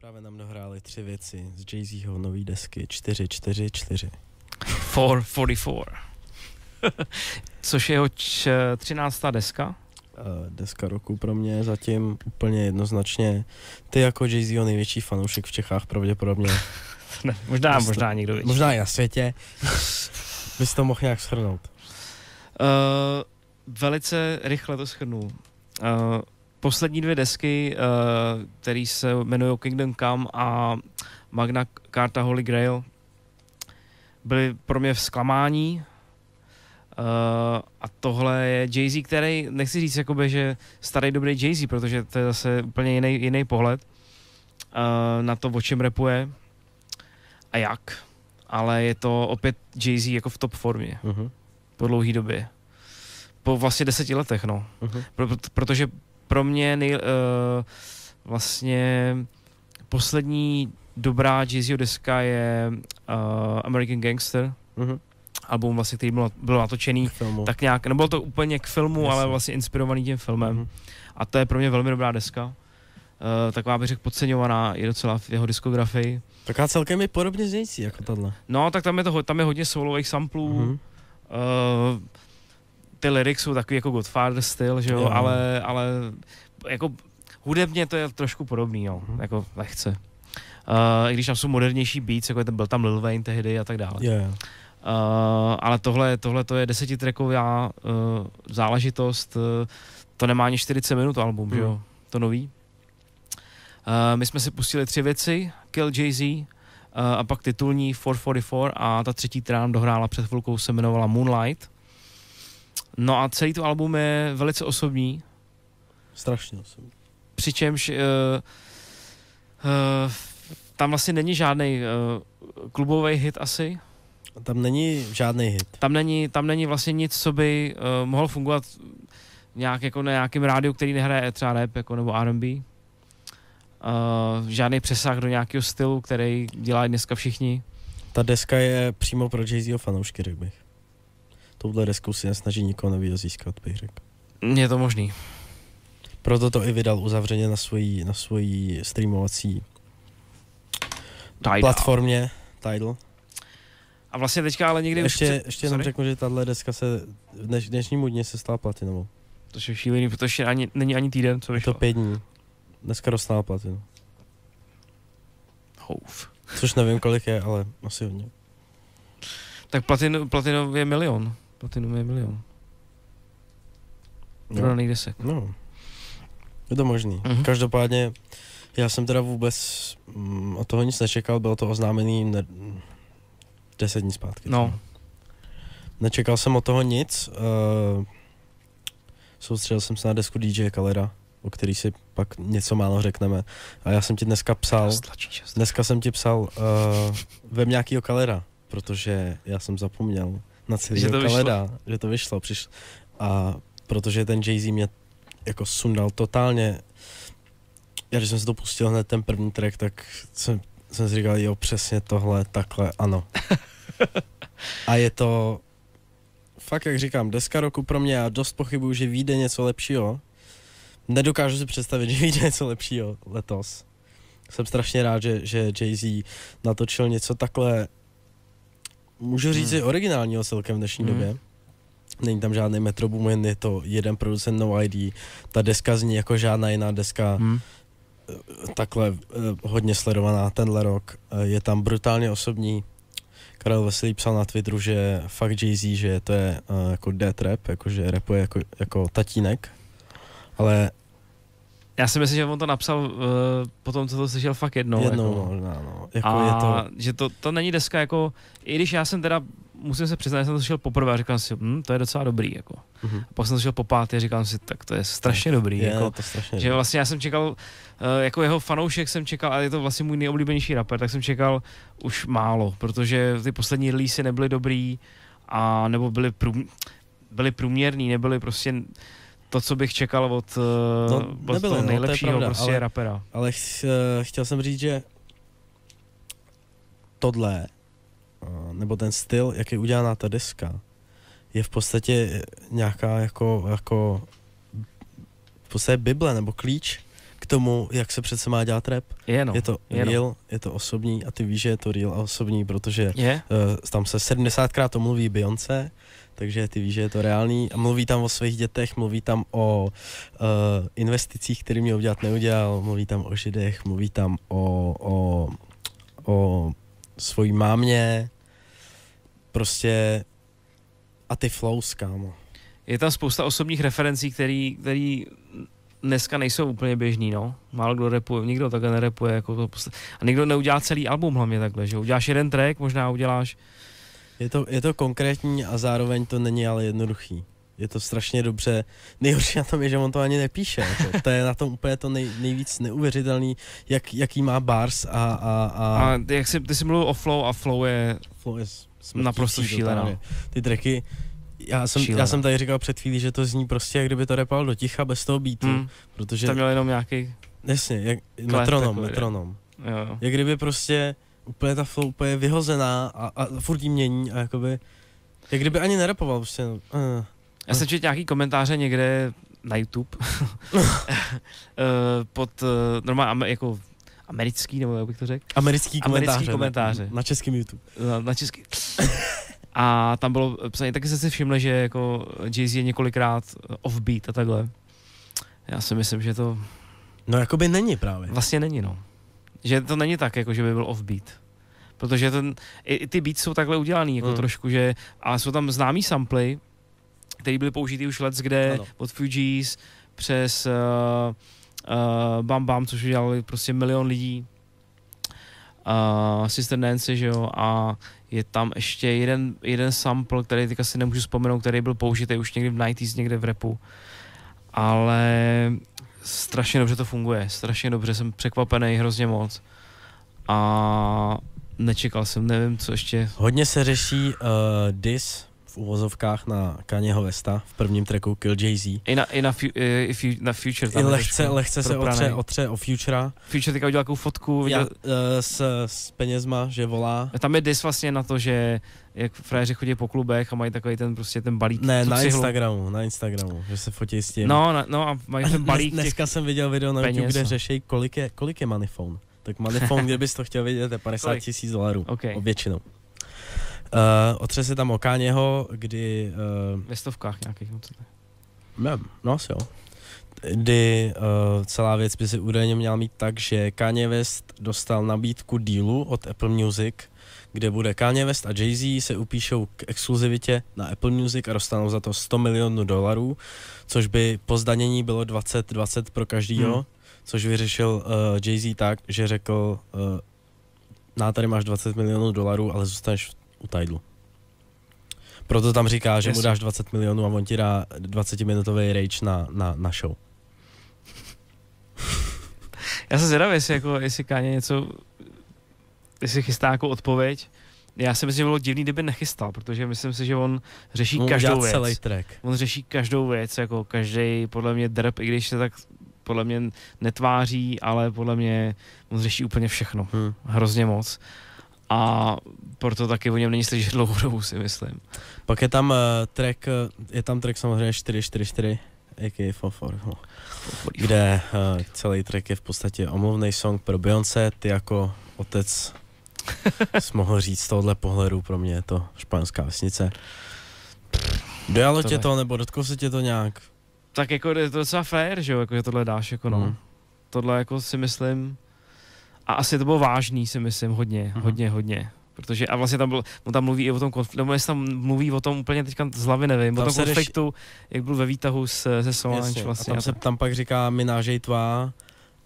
Právě nám dohráli 3 věci z Jay-Zho nový desky 444. 444. Což je jeho 13. deska. Deska roku pro mě zatím úplně jednoznačně. Ty jako Jay-Zho největší fanoušek v Čechách pravděpodobně. Ne, možná někdo větší. Možná i na světě. Bys to mohl nějak shrnout. Velice rychle to shrnu. Poslední 2 desky, které se jmenují Kingdom Come a Magna Carta Holy Grail, byly pro mě v zklamání. A tohle je Jay-Z, který, nechci říct jakoby, že starý dobrý Jay-Z, protože to je zase úplně jiný pohled na to, o čem rapuje a jak. Ale je to opět Jay-Z jako v top formě. Po dlouhý době. Po vlastně 10 letech, no. Protože pro mě vlastně poslední dobrá Jay-Zho deska je American Gangster. Album vlastně, který byl natočený tak nějak, nebylo to úplně k filmu, ale vlastně inspirovaný tím filmem. A to je pro mě velmi dobrá deska. Taková bych řekl podceňovaná i docela v jeho diskografii. Taká celkem je podobně znějící jako tahle. No, tak tam je hodně solových samplů. Ty lyrics jsou takový jako Godfather styl, že jo, ale jako hudebně to je trošku podobný, jo, jako lehce. I když tam jsou modernější beats, jako byl tam Lil Wayne tehdy a tak dále. Ale tohle to je 10tracková záležitost, to nemá ani 40 minut album, že jo, to nový. My jsme si pustili 3 věci, Kill Jay-Z, a pak titulní 444 a ta třetí, která nám dohrála před chvilkou, se jmenovala Moonlight. No a celý to album je velice osobní. Strašně osobní. Přičemž tam vlastně není žádný klubový hit asi. Tam není žádný hit. Tam není vlastně nic, co by mohlo fungovat nějak jako na nějakém rádiu, který nehraje třeba rap jako, nebo R&B. Žádný přesah do nějakého stylu, který dělají dneska všichni. Ta deska je přímo pro Jay-Zho fanoušky, řekl bych. Touhle deskou si nesnaží nikoho novýho získat, bych řekl. Je to možný. Proto to i vydal uzavřeně na svojí streamovací platformě Tidal. A vlastně teďka ale někdy ještě jenom řeknu, že tahle deska se v dnešnímu dni se stala platinovou. To je šílený, protože není ani týden, co vyšlo. To 5 dní. Dneska dostala platinu. Houf. Což nevím, kolik je, ale asi hodně. Tak platinum je milion. Platinum je milion. Prodaných desek. No. Je to možný. Každopádně já jsem teda vůbec od toho nic nečekal, bylo to oznámený 10 dní zpátky. No. Nečekal jsem od toho nic. Soustředil jsem se na desku DJ Khaleda, o který si pak něco málo řekneme. A já jsem ti dneska jsem ti psal vem nějakýho Khaleda, protože já jsem zapomněl na celýho Khaleda, že to vyšlo. A protože ten Jay-Z mě jako sundal totálně. Já když jsem si to pustil hned ten první track, tak jsem si říkal, jo, přesně tohle, takhle, ano. A je to fakt, jak říkám, deska roku pro mě, a dost pochybuju, že vyjde něco lepšího. Nedokážu si představit, že vyjde něco lepšího letos. Jsem strašně rád, že Jay-Z natočil něco takhle, můžu říct, že originálního celkem v dnešní době. Není tam žádný Metro Boomin, je to jeden producent No ID. Ta deska zní jako žádná jiná deska. Takhle hodně sledovaná tenhle rok. Je tam brutálně osobní. Karel Veselý psal na Twitteru, že fakt Jay-Z, že to je jako death rap, jakože rapuje jako tatínek. Ale já si myslím, že on to napsal potom, co to slyšel fakt jednou. Možná, no. Jako a je to... že to není deska jako, i když já jsem teda, musím se přiznat, že jsem to slyšel poprvé a říkal si, to je docela dobrý, jako. A pak jsem to slyšel po páté a říkal si, tak to je strašně dobrý, jako. To strašně že vlastně já jsem čekal, jako jeho fanoušek jsem čekal, ale je to vlastně můj nejoblíbenější rapper, tak jsem čekal už málo, protože ty poslední releasy nebyly dobrý, a nebo byly průměrný, nebyly prostě to, co bych čekal od toho nejlepšího prostě rapera. Ale chtěl jsem říct, že tohle, nebo ten styl, jak je udělaná ta deska, je v podstatě nějaká jako v podstatě Bible nebo klíč k tomu, jak se přece má dělat rap. Je to real, je to osobní a ty víš, že je to real a osobní, protože tam se 70krát to mluví Beyoncé, takže ty víš, že je to reálný a mluví tam o svých dětech, mluví tam o investicích, které měl udělat, neudělal, mluví tam o Židech, mluví tam o svojí mámě, prostě a ty flows, kámo. Je tam spousta osobních referencí, který dneska nejsou úplně běžný, no. Málo kdo rapuje, nikdo takhle nerapuje, jako to a nikdo neudělá celý album hlavně takhle, že uděláš jeden track, možná uděláš. Je to konkrétní a zároveň to není ale jednoduchý. Je to strašně dobře. Nejhorší na tom je, že on to ani nepíše. Jako. To je na tom úplně to nejvíc neuvěřitelný, jaký má bars a jak ty jsi mluvil o flow a flow je naprosto šílená. Ty tracky, já jsem tady říkal před chvílí, že to zní prostě, jak kdyby to rapal do ticha bez toho beatu, protože... Tam měl jenom nějaký... Jasně, metronom. Jo. Jak kdyby prostě úplně ta flow úplně vyhozená a furt jí mění a jakoby... Jak kdyby ani nerapoval prostě. Já jsem četl nějaký komentáře někde na YouTube pod normálně jako americký, nebo jak bych to řekl? Americký komentáře. Na českém YouTube. Na český. A tam bylo psané, taky jste si všimli, že jako Jay-Z je několikrát offbeat a takhle. Já si myslím, že to... No jakoby není právě. Vlastně není, no. Že to není tak, jako že by byl offbeat. Protože i ty beats jsou takhle udělaný, jako trošku, že... A jsou tam známý samply, který byly použitý už kde od Fugees přes Bam Bam, což udělali prostě milion lidí. Sister Nancy, že jo, a je tam ještě jeden sample, který teďka si nemůžu vzpomenout, který byl použitý už někdy v 90s, někde v rapu. Ale strašně dobře to funguje, strašně dobře, jsem překvapený hrozně moc. A nečekal jsem, nevím, co ještě... Hodně se řeší diss v uvozovkách na Kanyeho Westa v prvním tracku Kill Jay-Z. I na Future tam lehce se otře o Futura. Future teďka udělal takovou fotku. S penězma, že volá. Tam je diss vlastně na to, že jak frajeři chodí po klubech a mají takový ten balík. Ne, na Instagramu, že se fotí s tím. No a mají ten balík. Dneska jsem viděl video na YouTube, kde řeší, kolik je Moneyphone. Tak Moneyphone, kdybys to chtěl vidět, je $50,000. Okay. Většinou. Otře se tam o Kanyeho, kdy... Ve stovkách nějakých. No asi jo. Kdy celá věc by se údajně měla mít tak, že Kanye West dostal nabídku dealu od Apple Music, kde bude Kanye West a Jay-Z se upíšou k exkluzivitě na Apple Music a dostanou za to $100 milionů, což by po zdanění bylo 20 pro každýho, což vyřešil Jay-Z tak, že řekl, tady máš $20 milionů, ale zůstaneš u Tidlu. Proto tam říká, že mu dáš 20 milionů a on ti dá 20-minutový rage na show. Já jsem zvědavý, jestli Kanye něco, jestli chystá jako odpověď. Já si myslím, že bylo divný, kdyby nechystal, protože myslím si, že on řeší každou věc. Celý track. On řeší každou věc, jako každý, podle mě drp, i když se tak podle mě netváří, ale podle mě on řeší úplně všechno. Hrozně moc. A proto taky o něm není slyšet dlouhou dobu, si myslím. Pak je tam track samozřejmě 444, a.k.a. 444, kde celý track je v podstatě omluvný song pro Beyoncé. Ty jako otec jsi mohl říct z tohohle pohledu, pro mě je to španělská vesnice. Dojalo tě to, nebo dotklo se tě to nějak? Tak jako je to docela fair, že jo, jako, že tohle dáš, jako no. Tohle jako si myslím, a asi to bylo vážný, si myslím, hodně. Protože, a vlastně on tam mluví i o tom konfliktu, nebo jestli tam mluví o tom úplně teďka z hlavy nevím, o tom konfliktu, jak byl ve výtahu se Solange vlastně. A tam pak říká Minážej tvá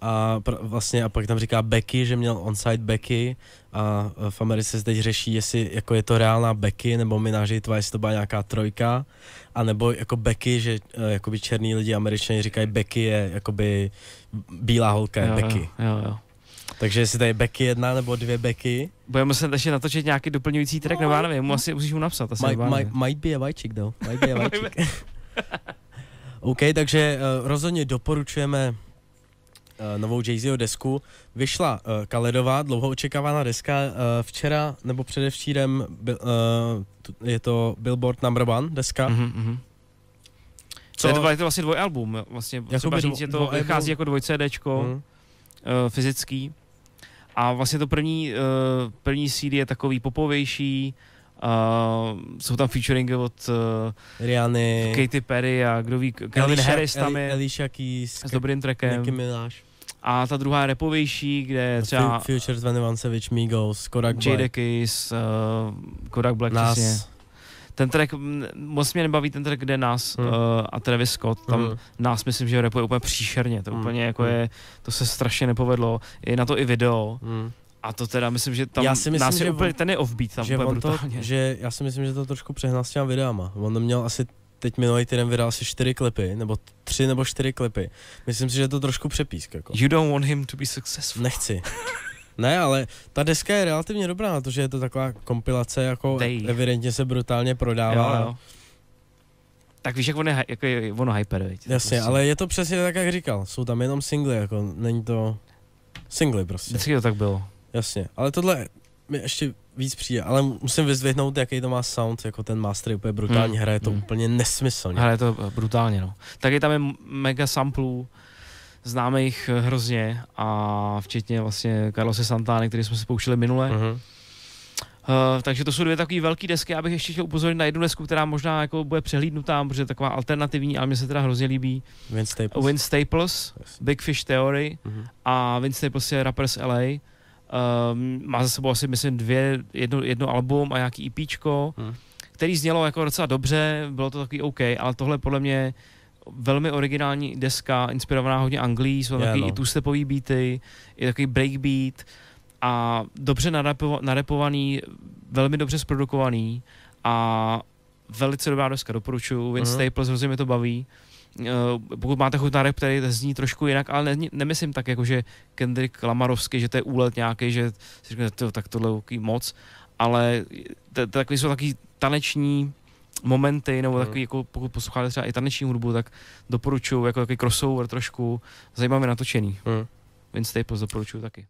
a vlastně a pak tam říká Becky, že měl onside Becky a v Americe se teď řeší, jestli jako je to reálná Becky, nebo Minážej tvá, jestli to byla nějaká trojka, a nebo jako Becky, že jakoby černý lidi Američani říkají Becky je jakoby bílá holka je Becky. Jo. Takže jestli tady je Becky 1 nebo 2 Becky. Budeme muset ještě natočit nějaký doplňující track, nebo já nevím, musíš mu napsat. Might be a vajčík, though. Might be a vajčík. OK, takže rozhodně doporučujeme novou Jay-Zho desku. Vyšla Khaledová, dlouho očekávaná deska. Včera nebo předevčírem je to Billboard No. 1 deska. Je to vlastně dvojalbum, vlastně třeba říct, že to vychází jako 2 CDčko, fyzický. A vlastně to první CD je takový popovější, jsou tam featuringy od Rihanny, Katy Perry a kdo ví, Calvin Harris tam je Alicia Keys, s dobrým trackem. Nicki Minaj. A ta druhá je rapovější, kde třeba Future 21 Savage, Migos, Kodak Black, Jadakiss, Kodak Black, přesně. Ten track, moc mě nebaví ten track, kde Nas a Travis Scott, tam Nas myslím, že rapuje úplně příšerně, to úplně jako to se strašně nepovedlo, je na to i video. A to teda myslím, že tam Nas je úplně, ten je offbeat tam úplně brutálně. Já si myslím, že to trošku přehnal s těma videama, on měl asi teď minulý týden vydal asi 4 klipy, nebo 3 nebo 4 klipy. Myslím si, že je to trošku přepísk. Jako. You don't want him to be successful. Nechci. Ne, ale ta deska je relativně dobrá na to, že je to taková kompilace, jako evidentně se brutálně prodává. Jo. Tak víš, jak je ono hyper, veď. Jasně, prostě. Ale je to přesně tak, jak říkal. Jsou tam jenom singly, jako není to singly prostě. Vždycky to tak bylo. Jasně, ale tohle mi ještě víc přijde, ale musím vyzdvihnout, jaký to má sound, jako ten master je úplně brutální, hraje to úplně nesmyslně. Hraje to brutálně, no. Taky tam je mega samplů, známých hrozně a včetně vlastně Carlose Santany, který jsme si pouštěli minule. Takže to jsou 2 takové velké desky, abych ještě chtěl upozornit na jednu desku, která možná jako bude přehlídnutá, protože je taková alternativní, ale mně se teda hrozně líbí. Vince Staples, Big Fish Theory a Vince Staples je rapper z LA. Má za sebou asi, myslím, jedno album a nějaký EPčko, který znělo jako docela dobře, bylo to takový OK, ale tohle podle mě velmi originální deska, inspirovaná hodně Anglií, jsou takový i two-stepový beaty, i takový breakbeat a dobře narepovaný, velmi dobře zprodukovaný a velice dobrá deska, doporučuji, Vince Staples, hrozně mě to baví. Pokud máte chuť na rap, který zní trošku jinak, ale nemyslím tak, jako že Kendrick Lamarovský, že to je úlet nějaký, že si řeknete, tak tohle je moc, ale takový jsou taky taneční momenty, nebo takový, jako pokud posloucháte třeba i taneční hudbu, tak doporučuji, jako takový crossover trošku, zajímavě natočený. Vince Staples doporučuji taky.